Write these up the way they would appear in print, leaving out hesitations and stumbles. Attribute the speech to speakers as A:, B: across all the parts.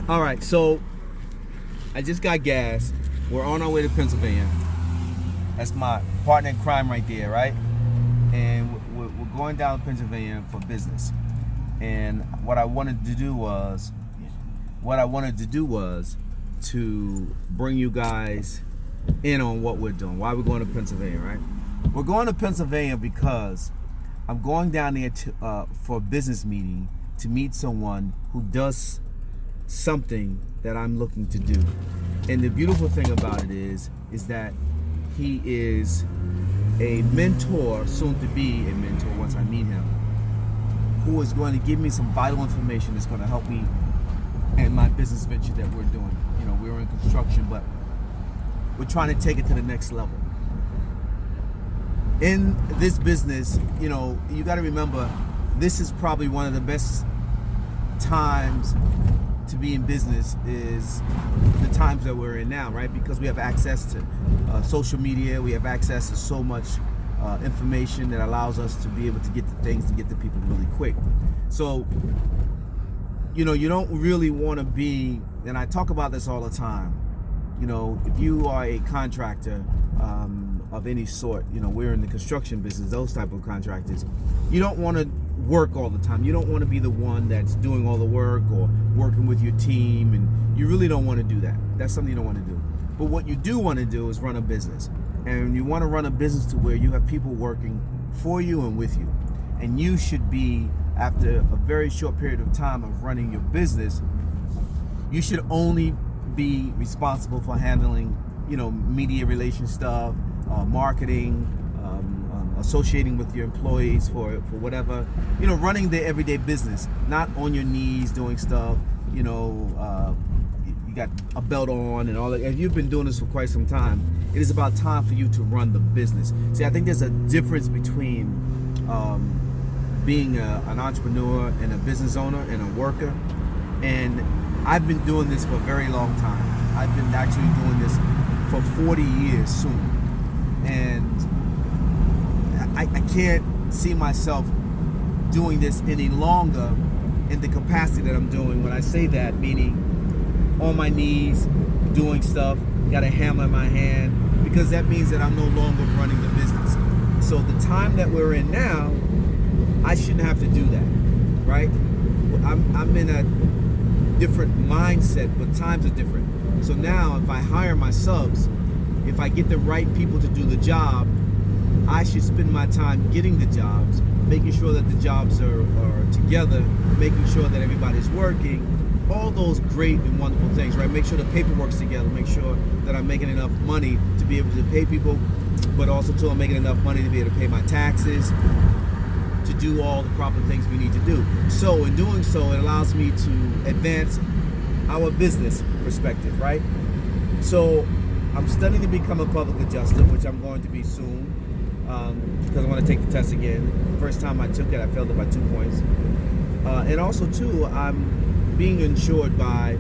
A: All right, so I just got gas. We're on our way to Pennsylvania. That's my partner in crime right there, right? And we're going down to Pennsylvania for business. And what I wanted to do was to bring you guys in on what we're doing. Why we're going to Pennsylvania, right? We're going to Pennsylvania because I'm going down there for a business meeting to meet someone who does something that I'm looking to do. And the beautiful thing about it is that he is a mentor, soon to be a mentor once I meet him, who is going to give me some vital information that's going to help me in my business venture that we're doing. You know, we're in construction, but we're trying to take it to the next level. In this business, you know, you got to remember, this is probably one of the best times to be in business is the times that we're in now, right? Because we have access to social media, we have access to so much information that allows us to be able to get to things and get to people really quick. So, you know, you don't really want to be, and I talk about this all the time, you know, if you are a contractor of any sort, you know, we're in the construction business, those type of contractors, you don't want to work all the time. You don't want to be the one that's doing all the work or working with your team, and you really don't want to do that. That's something you don't want to do. But what you do want to do is run a business. And you want to run a business to where you have people working for you and with you. And you should be, after a very short period of time of running your business, you should only be responsible for handling, you know, media relations stuff, marketing, associating with your employees for whatever, you know, running their everyday business, not on your knees doing stuff, you know, you got a belt on and all that. If you've been doing this for quite some time, it is about time for you to run the business. See, I think there's a difference between being an entrepreneur and a business owner and a worker. And I've been doing this for a very long time. I've been actually doing this for 40 years soon. And I can't see myself doing this any longer in the capacity that I'm doing. When I say that, meaning on my knees, doing stuff, got a hammer in my hand, because that means that I'm no longer running the business. So the time that we're in now, I shouldn't have to do that, right? I'm in a different mindset, but times are different. So now if I hire my subs, if I get the right people to do the job, I should spend my time getting the jobs, making sure that the jobs are together, making sure that everybody's working, all those great and wonderful things, right? Make sure the paperwork's together, make sure that I'm making enough money to be able to pay people, but also too, I'm making enough money to be able to pay my taxes, to do all the proper things we need to do. So in doing so, it allows me to advance our business perspective, right? So I'm studying to become a public adjuster, which I'm going to be soon, because I want to take the test again. First time I took it, I failed it by 2 points. And also too, I'm being insured by,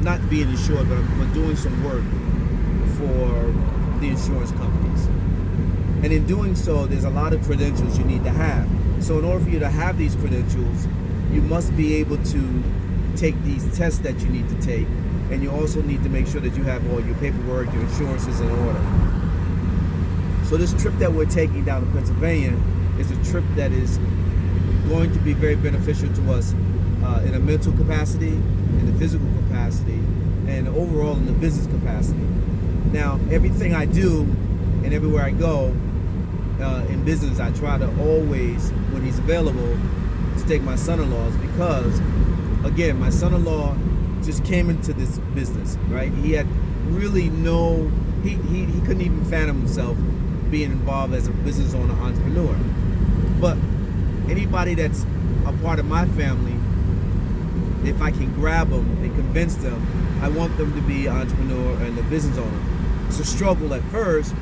A: not being insured, but I'm doing some work for the insurance companies. And in doing so, there's a lot of credentials you need to have. So in order for you to have these credentials, you must be able to take these tests that you need to take. And you also need to make sure that you have all your paperwork, your insurances in order. So this trip that we're taking down to Pennsylvania is a trip that is going to be very beneficial to us in a mental capacity, in the physical capacity, and overall in the business capacity. Now, everything I do and everywhere I go in business, I try to always, when he's available, to take my son-in-laws, because, again, my son-in-law just came into this business, right? He had really he couldn't even fathom himself being involved as a business owner, entrepreneur. But anybody that's a part of my family, if I can grab them and convince them, I want them to be an entrepreneur and a business owner. It's a struggle at first,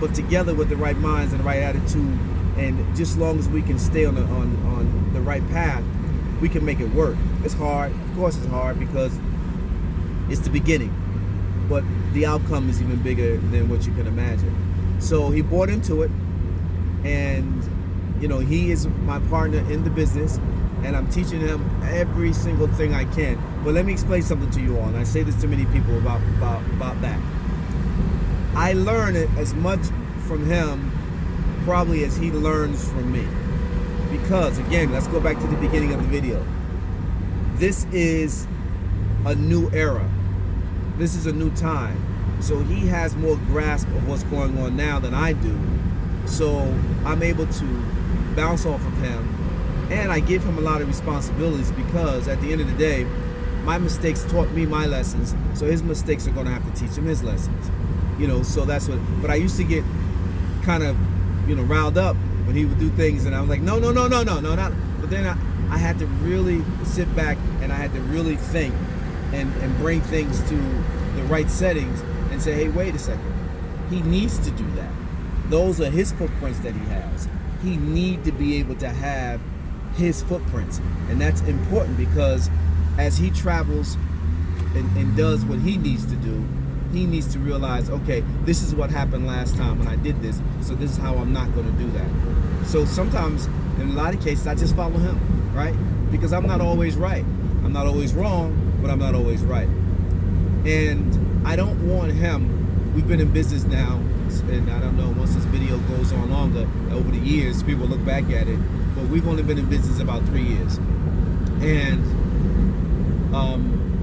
A: but together with the right minds and the right attitude, and just as long as we can stay on the right path, we can make it work. It's hard, of course it's hard, because it's the beginning, but the outcome is even bigger than what you can imagine. So he bought into it, and you know, he is my partner in the business, and I'm teaching him every single thing I can. But let me explain something to you all, and I say this to many people about that. I learn it as much from him probably as he learns from me. Because, again, let's go back to the beginning of the video. This is a new era. This is a new time. So he has more grasp of what's going on now than I do. So I'm able to bounce off of him. And I give him a lot of responsibilities because at the end of the day, my mistakes taught me my lessons. So his mistakes are going to have to teach him his lessons. You know, so that's what, but I used to get kind of, you know, riled up when he would do things and I was like, no, not. But then I had to really sit back and I had to really think and bring things to the right settings and say, hey, wait a second. He needs to do that. Those are his footprints that he has. He needs to be able to have his footprints. And that's important because as he travels and does what he needs to do, he needs to realize, okay, this is what happened last time when I did this, so this is how I'm not going to do that. So sometimes, in a lot of cases, I just follow him, right? Because I'm not always right. I'm not always wrong, but I'm not always right. And I don't want him, we've been in business now, and I don't know, once this video goes on longer, over the years, people look back at it, but we've only been in business about 3 years. And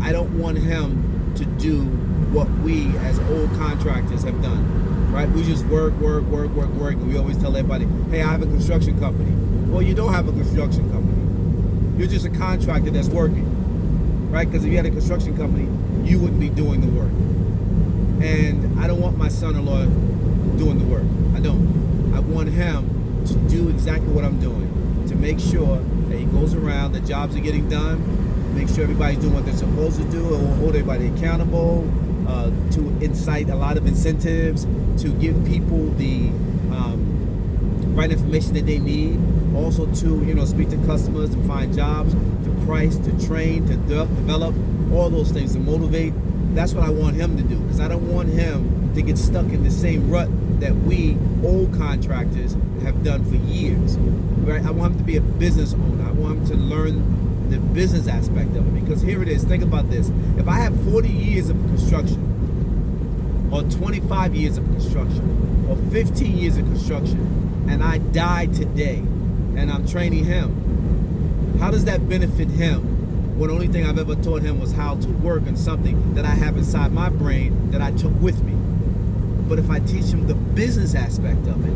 A: I don't want him to do what we as old contractors have done, right? We just work, and we always tell everybody, hey, I have a construction company. Well, you don't have a construction company. You're just a contractor that's working, right? Because if you had a construction company, you wouldn't be doing the work. And I don't want my son-in-law doing the work. I don't. I want him to do exactly what I'm doing, to make sure that he goes around, the jobs are getting done, make sure everybody's doing what they're supposed to do, and hold everybody accountable, to incite a lot of incentives, to give people the right information that they need, also to, you know, speak to customers, to find jobs, to price, to train, to develop, all those things, to motivate. That's what I want him to do, because I don't want him to get stuck in the same rut that we old contractors have done for years. Right? I want him to be a business owner. I want him to learn the business aspect of it, because here it is. Think about this. If I have 40 years of construction, or 25 years of construction, or 15 years of construction, and I die today, and I'm training him, how does that benefit him when the only thing I've ever taught him was how to work on something that I have inside my brain that I took with me? But if I teach him the business aspect of it,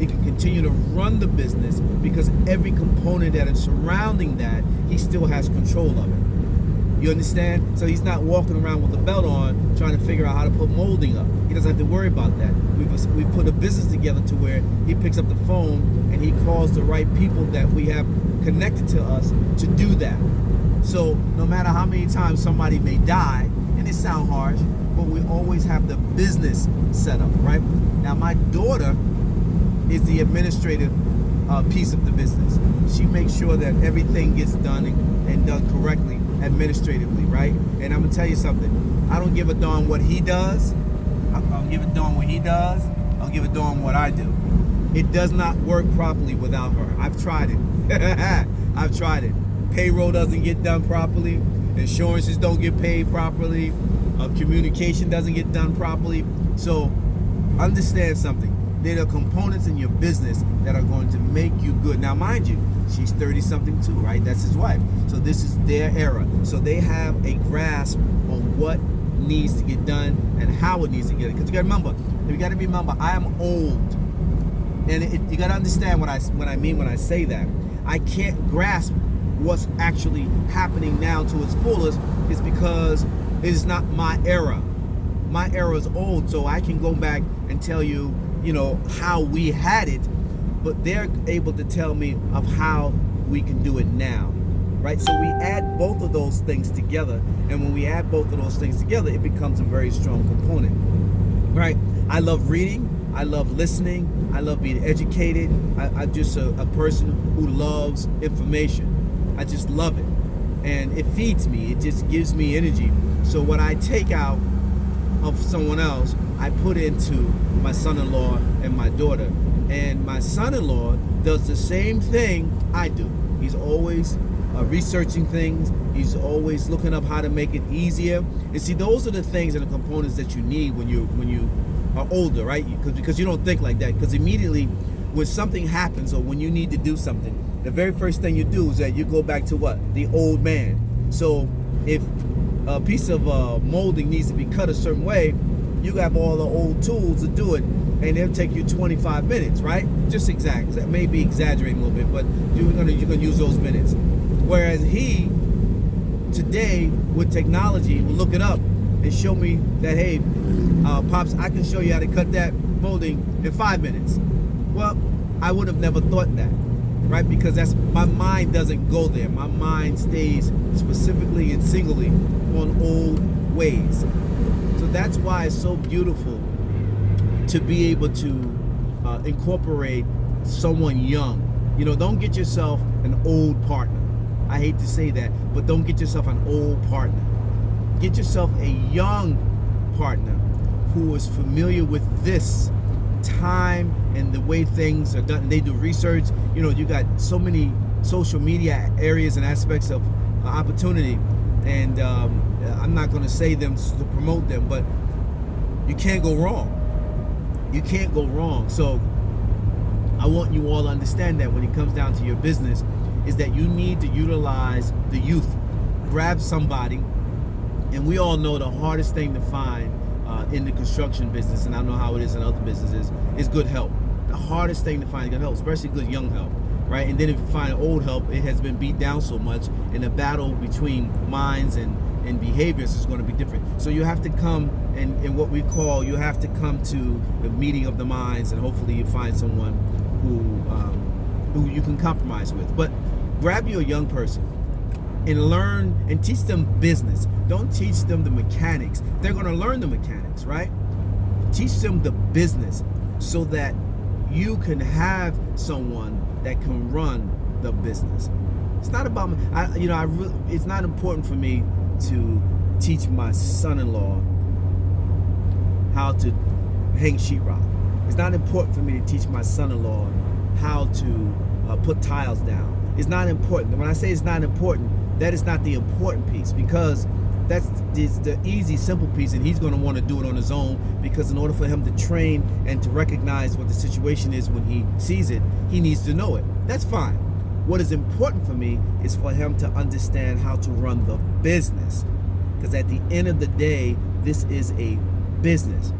A: he can continue to run the business, because every component that is surrounding that, he still has control of it. You understand? So he's not walking around with a belt on trying to figure out how to put molding up. He doesn't have to worry about that. We've put a business together to where he picks up the phone and he calls the right people that we have connected to us to do that. So no matter how many times somebody may die, and it sounds harsh, but we always have the business set up, right? Now my daughter is the administrative piece of the business. She makes sure that everything gets done and done correctly administratively, right? And I'm gonna tell you something. I don't give a darn what he does. I don't give a darn what he does. I don't give a darn what I do. It does not work properly without her. I've tried it. I've tried it. Payroll doesn't get done properly. Insurances don't get paid properly. Communication doesn't get done properly. So understand something. There are components in your business that are going to make you good. Now, mind you, she's 30-something too, right? That's his wife. So this is their era. So they have a grasp on what needs to get done and how it needs to get done. Because you got to remember, I am old. And you got to understand what I mean when I say that. I can't grasp what's actually happening now to its fullest is because it is not my era. My era is old, so I can go back and tell you, you know, how we had it, but they're able to tell me of how we can do it now, right? So we add both of those things together, and when we add both of those things together, it becomes a very strong component, right? I love reading, I love listening, I love being educated. I'm just a person who loves information. I just love it, and it feeds me. It just gives me energy. So what I take out of someone else, I put into my son-in-law and my daughter. And my son-in-law does the same thing I do. He's always researching things. He's always looking up how to make it easier. And see, those are the things and the components that you need when you are older, right? Because you don't think like that. Because immediately when something happens or when you need to do something, the very first thing you do is that you go back to what? The old man. So if a piece of molding needs to be cut a certain way, you have all the old tools to do it, and it'll take you 25 minutes, right? Just exact. That may be exaggerating a little bit, but you're gonna use those minutes. Whereas he today with technology will look it up and show me that, hey, Pops, I can show you how to cut that molding in 5 minutes. Well, I would have never thought that, right? Because my mind doesn't go there. My mind stays specifically and singly on old ways. So that's why it's so beautiful to be able to incorporate someone young. Don't get yourself an old partner. I hate to say that, but don't get yourself an old partner. Get yourself a young partner who is familiar with this time and the way things are done. They do research. You got so many social media areas and aspects of opportunity, and I'm not going to say them to promote them, but you can't go wrong. You can't go wrong. So I want you all to understand that when it comes down to your business, is that you need to utilize the youth. Grab somebody, and we all know the hardest thing to find in the construction business, and I know how it is in other businesses, is good help. The hardest thing to find is good help, especially good young help, right? And then if you find old help, it has been beat down so much, and the battle between minds and behaviors is going to be different. So you have to come and what we call, you have to come to the meeting of the minds, and hopefully you find someone who you can compromise with. But grab you a young person and learn and teach them business. Don't teach them the mechanics. They're going to learn the mechanics, right? Teach them the business so that you can have someone that can run the business. It's not about it's not important for me to teach my son-in-law how to hang sheetrock. It's not important for me to teach my son-in-law how to put tiles down. It's not important. When I say it's not important, that is not the important piece, because that's the easy, simple piece, and he's going to want to do it on his own, because in order for him to train and to recognize what the situation is when he sees it, he needs to know it. That's fine. What is important for me is for him to understand how to run the business, because at the end of the day, this is a business.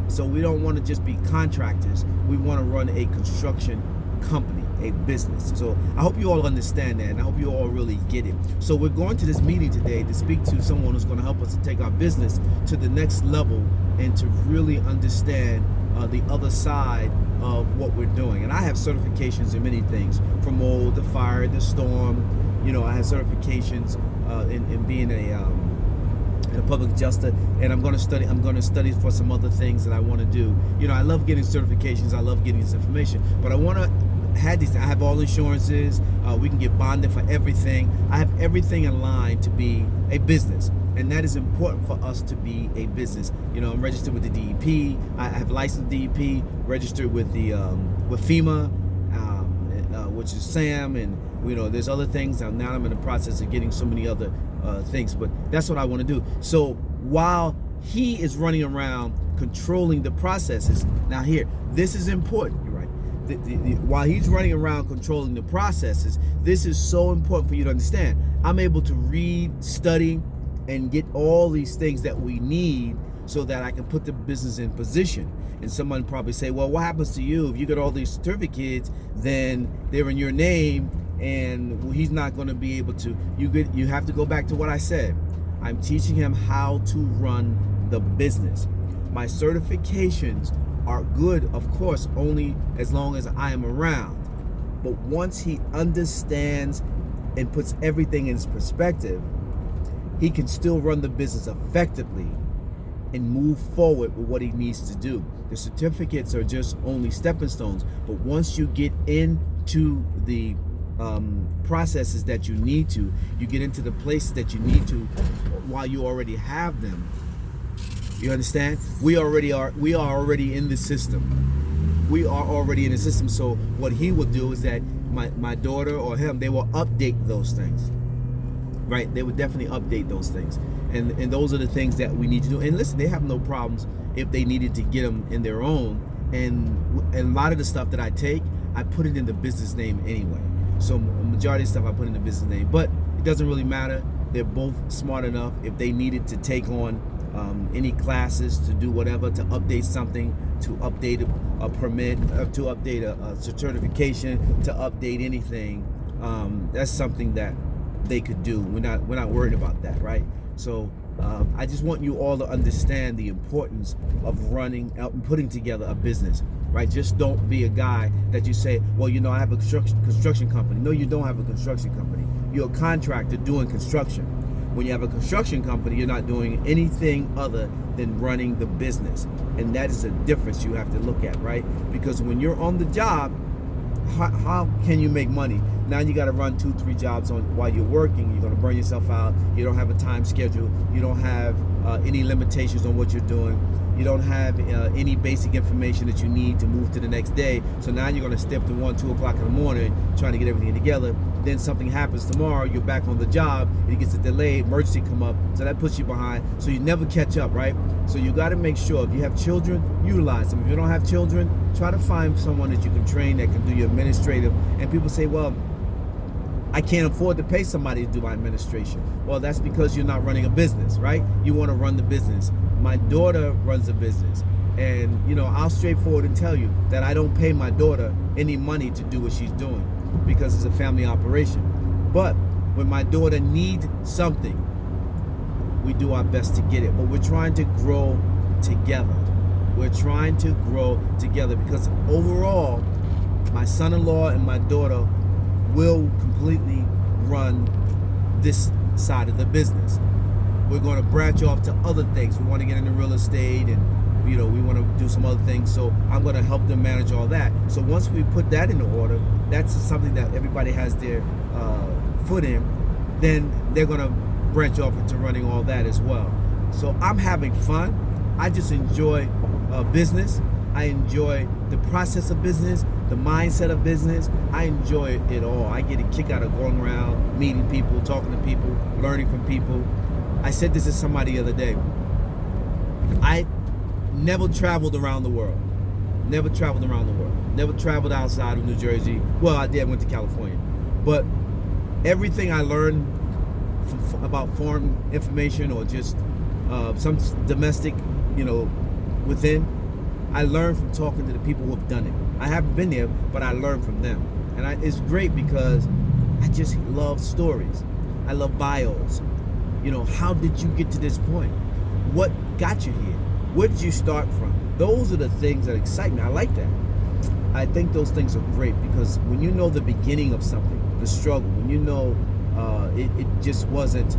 A: So we don't want to just be contractors. We want to run a construction company, a business. So I hope you all understand that, and I hope you all really get it. So we're going to this meeting today to speak to someone who's going to help us to take our business to the next level and to really understand the other side of what we're doing. And I have certifications in many things, from mold, the fire, the storm. I have certifications in being a public adjuster, and I'm going to study for some other things that I want to do. I love getting certifications. I love getting this information, but I want to have these. I have all insurances. We can get bonded for everything. I have everything in line to be a business, and that is important for us to be a business. I'm registered with the DEP. I have licensed DEP, registered with the with FEMA, which is SAM, and there's other things. Now I'm in the process of getting so many other things, but that's what I want to do. So while he is running around controlling the processes, now here, this is important, right? While he's running around controlling the processes, this is so important for you to understand. I'm able to read, study, and get all these things that we need so that I can put the business in position. And someone probably say, well, what happens to you if you get all these certificates, then they're in your name, and he's not going to be able to. You have to go back to what I said. I'm teaching him how to run the business. My certifications are good, of course, only as long as I am around. But once he understands and puts everything in his perspective, he can still run the business effectively and move forward with what he needs to do. The certificates are just only stepping stones, but once you get into the processes that you need to, you get into the places that you need to while you already have them. You understand? We are already in the system. we are already in the system. So what he will do is that my daughter or him, they will update those things, right? They would definitely update those things, and those are the things that we need to do. And listen, they have no problems if they needed to get them in their own. And a lot of the stuff that I take, I put it in the business name anyway. So majority of stuff I put in the business name, but it doesn't really matter. They're both smart enough. If they needed to take on any classes, to do whatever, to update something, to update a permit, to update a certification, to update anything, that's something that they could do. We're not worried about that, right? So I just want you all to understand the importance of running out and putting together a business, right? Just don't be a guy that you say, well, you know, I have a construction company. No, you don't have a construction company. You're a contractor doing construction. When you have a construction company, you're not doing anything other than running the business. And that is a difference you have to look at, right? Because when you're on the job, how can you make money? Now you got to run 2-3 jobs on while you're working. You're going to burn yourself out. You don't have a time schedule. You don't have any limitations on what you're doing. You don't have any basic information that you need to move to the next day. So now you're going to step to 1, 2 o'clock in the morning trying to get everything together. Then something happens tomorrow. You're back on the job. It gets a delay. Emergency come up. So that puts you behind. So you never catch up, right? So you got to make sure if you have children, utilize them. If you don't have children, try to find someone that you can train that can do your administrative. And people say, well, I can't afford to pay somebody to do my administration. Well, that's because you're not running a business, right? You want to run the business. My daughter runs a business. And, you know, I'll straightforward and tell you that I don't pay my daughter any money to do what she's doing because it's a family operation. But when my daughter needs something, we do our best to get it. But we're trying to grow together. We're trying to grow together because overall, my son-in-law and my daughter will completely run this side of the business. We're going to branch off to other things. We want to get into real estate and, you know, we want to do some other things. So I'm going to help them manage all that. So once we put that into order, that's something that everybody has their foot in, then they're going to branch off into running all that as well. So I'm having fun. I just enjoy business. I enjoy the process of business, the mindset of business. I enjoy it all. I get a kick out of going around, meeting people, talking to people, learning from people. I said this to somebody the other day. I never traveled around the world. Never traveled around the world. Never traveled outside of New Jersey. Well, I did. I went to California. But everything I learned about foreign information or just some domestic, you know, within, I learned from talking to the people who have done it. I haven't been there, but I learned from them. And it's great because I just love stories. I love bios. You know, how did you get to this point? What got you here? Where did you start from? Those are the things that excite me. I like that. I think those things are great because when you know the beginning of something, the struggle, when you know it just wasn't,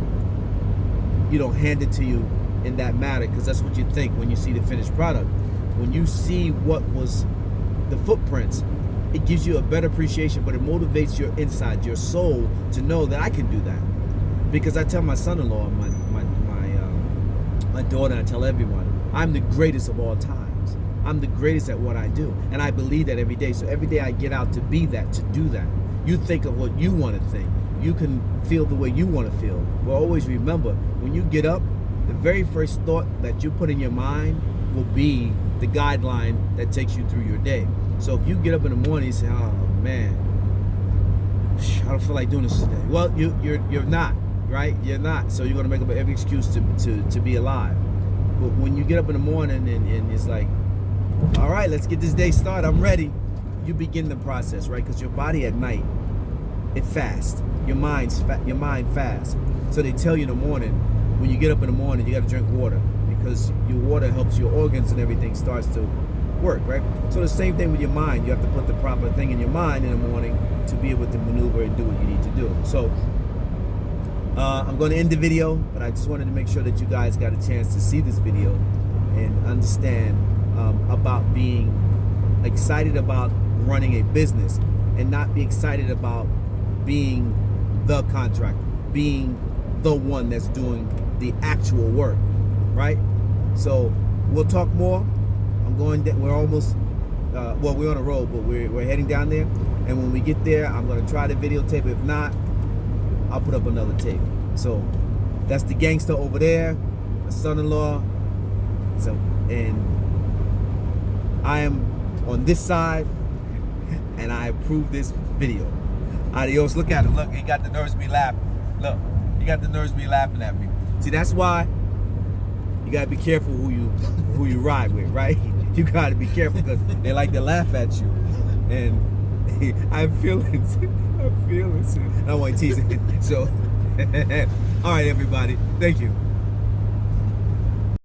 A: you know, handed to you in that matter, because that's what you think when you see the finished product. When you see what was the footprints, it gives you a better appreciation, but it motivates your inside, your soul, to know that I can do that. Because I tell my son-in-law, my daughter, I tell everyone, I'm the greatest of all times. I'm the greatest at what I do, and I believe that every day. So every day I get out to be that, to do that. You think of what you want to think. You can feel the way you want to feel. But always remember, when you get up, the very first thought that you put in your mind will be the guideline that takes you through your day. So if you get up in the morning and say, oh man, I don't feel like doing this today. Well, you're not, right? You're not. So you're going to make up every excuse to be alive. But when you get up in the morning and it's like, all right, let's get this day started, I'm ready, you begin the process, right? Because your body at night, it fasts. Your mind fasts. So they tell you in the morning, when you get up in the morning, you got to drink water, because your water helps your organs and everything starts to work, right? So the same thing with your mind. You have to put the proper thing in your mind in the morning to be able to maneuver and do what you need to do. So I'm going to end the video, but I just wanted to make sure that you guys got a chance to see this video and understand about being excited about running a business and not be excited about being the contractor, being the one that's doing the actual work, right? So we'll talk more. We're almost well, we're on a road, but we're heading down there. And when we get there, I'm gonna try to videotape. If not, I'll put up another tape. So that's the gangster over there, my son-in-law. So, and I am on this side, and I approve this video. Adios. Look at him. Look, he got the nerves of me laughing. Look, he got the nerves of me laughing at me. See, that's why you gotta be careful who you ride with, right? You gotta be careful because they like to laugh at you. And I'm feeling it. I want to tease it. So, all right, everybody. Thank you.